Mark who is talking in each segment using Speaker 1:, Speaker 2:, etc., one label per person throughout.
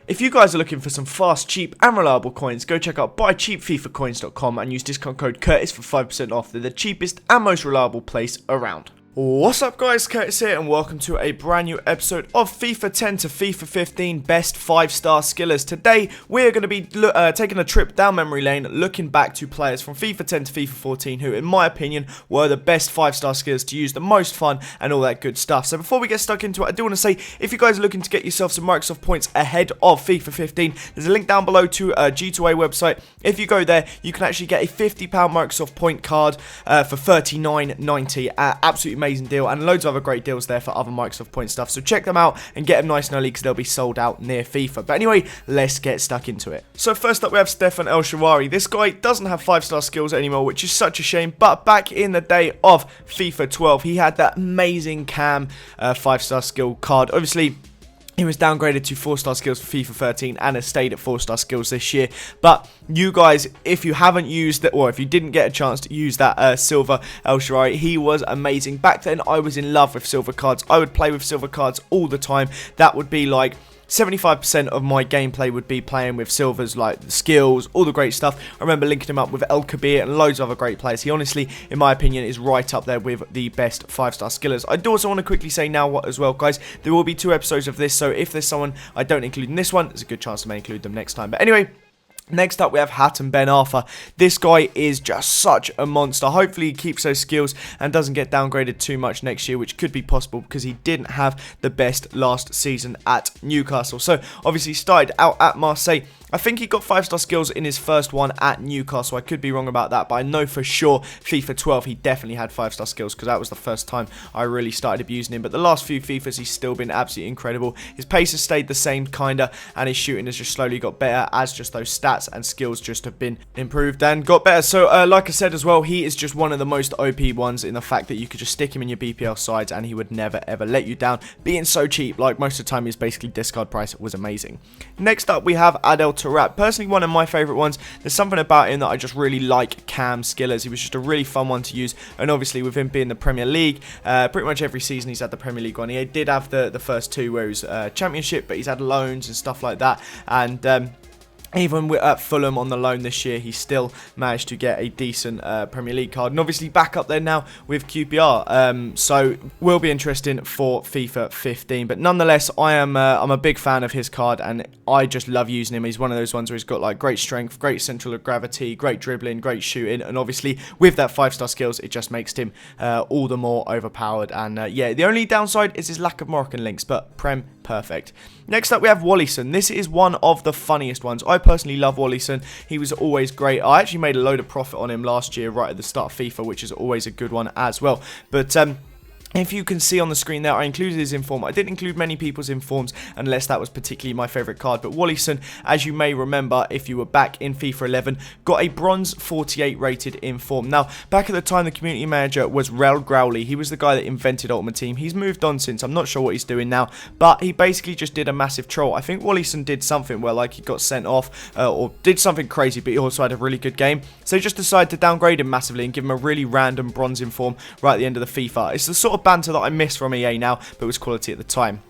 Speaker 1: If you guys are looking for some fast, cheap and reliable coins, go check out buycheapfifacoins.com and use discount code Curtis for 5% off. They're the cheapest and most reliable place around. What's up guys, Curtis here and welcome to a brand new episode of FIFA 10 to FIFA 15 Best 5-Star Skillers. Today we're going to be taking a trip down memory lane looking back to players from FIFA 10 to FIFA 14 who in my opinion were the best 5-star skillers to use, the most fun and all that good stuff. So before we get stuck into it, I do want to say if you guys are looking to get yourself some Microsoft points ahead of FIFA 15, there's a link down below to a G2A website. If you go there you can actually get a £50 Microsoft point card for $39.90. Absolutely amazing deal, and loads of other great deals there for other Microsoft point stuff, so check them out and get them nice and early because they'll be sold out near FIFA. But anyway, let's get stuck into it. So first up we have Stefan El Chiavari. This guy doesn't have 5-star skills anymore, which is such a shame, but back in the day of FIFA 12 he had that amazing cam 5-star skill card. Obviously he was downgraded to 4-star skills for FIFA 13 and has stayed at 4-star skills this year. But you guys, if you haven't used it, or if you didn't get a chance to use that silver El Shaarawy, he was amazing. Back then, I was in love with silver cards. I would play with silver cards all the time. That would be like 75% of my gameplay would be playing with silvers, like the skills, all the great stuff. I remember linking him up with El Kabir and loads of other great players. He honestly, in my opinion, is right up there with the best 5-star skillers. I do also want to quickly say now as well, guys, there will be 2 episodes of this, so if there's someone I don't include in this one, there's a good chance I may include them next time. But anyway, next up we have Hatem Ben Arfa. This guy is just such a monster. Hopefully he keeps those skills and doesn't get downgraded too much next year, which could be possible because he didn't have the best last season at Newcastle. So obviously he started out at Marseille. I think he got 5-star skills in his first one at Newcastle. I could be wrong about that, but I know for sure FIFA 12 he definitely had 5-star skills because that was the first time I really started abusing him. But the last few FIFAs he's still been absolutely incredible. His pace has stayed the same kinda, and his shooting has just slowly got better as just those stats and skills just have been improved and got better. So like I said as well, he is just one of the most OP ones in the fact that you could just stick him in your BPL sides and he would never ever let you down. Being so cheap, like most of the time, his basically discard price was amazing. Next up we have Adel Taarabt. Personally, one of my favourite ones. There's something about him that I just really like. Cam skillers. He was just a really fun one to use, and obviously with him being the Premier League, pretty much every season he's had the Premier League one. He did have the first 2 where he was Championship, but he's had loans and stuff like that, and even at Fulham on the loan this year, he still managed to get a decent Premier League card. And obviously back up there now with QPR. So will be interesting for FIFA 15. But nonetheless, I'm a big fan of his card and I just love using him. He's one of those ones where he's got like great strength, great central of gravity, great dribbling, great shooting. And obviously with that 5-star skills, it just makes him all the more overpowered. And yeah, the only downside is his lack of Moroccan links, but Prem, perfect. Next up we have Wallyson. This is one of the funniest ones. I personally love Wallyson. He was always great. I actually made a load of profit on him last year right at the start of FIFA, which is always a good one as well. But if you can see on the screen there, I included his inform. I didn't include many people's informs unless that was particularly my favourite card. But Wallyson, as you may remember, if you were back in FIFA 11, got a bronze 48 rated inform. Now, back at the time, the community manager was Rel Growley. He was the guy that invented Ultimate Team. He's moved on since. I'm not sure what he's doing now, but he basically just did a massive troll. I think Wallyson did something where like he got sent off or did something crazy, but he also had a really good game. So he just decided to downgrade him massively and give him a really random bronze inform right at the end of the FIFA. It's the sort of banter that I miss from EA now, but was quality at the time.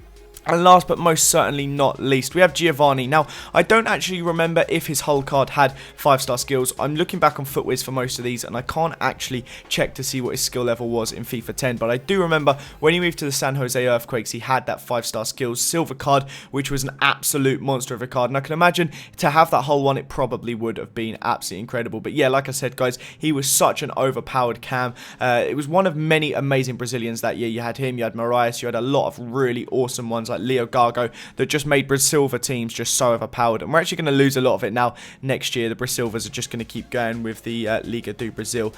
Speaker 1: And last but most certainly not least, we have Giovanni. Now, I don't actually remember if his whole card had 5-star skills. I'm looking back on FootWiz for most of these, and I can't actually check to see what his skill level was in FIFA 10. But I do remember when he moved to the San Jose Earthquakes, he had that 5-star skills silver card, which was an absolute monster of a card. And I can imagine to have that whole one, it probably would have been absolutely incredible. But yeah, like I said, guys, he was such an overpowered cam. It was one of many amazing Brazilians that year. You had him, you had Moraes, you had a lot of really awesome ones like Leo Gargo that just made Brasilva teams just so overpowered, and we're actually going to lose a lot of it now next year. The Brasilvas are just going to keep going with the Liga do Brazil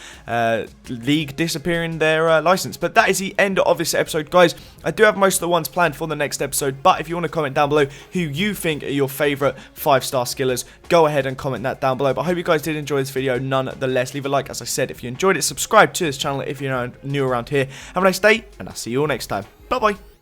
Speaker 1: league disappearing their license. But that is the end of this episode, guys. I do have most of the ones planned for the next episode, but if you want to comment down below who you think are your favourite 5-star skillers, go ahead and comment that down below. But I hope you guys did enjoy this video nonetheless. Leave a like, as I said, if you enjoyed it. Subscribe to this channel if you're new around here. Have a nice day, and I'll see you all next time. Bye bye.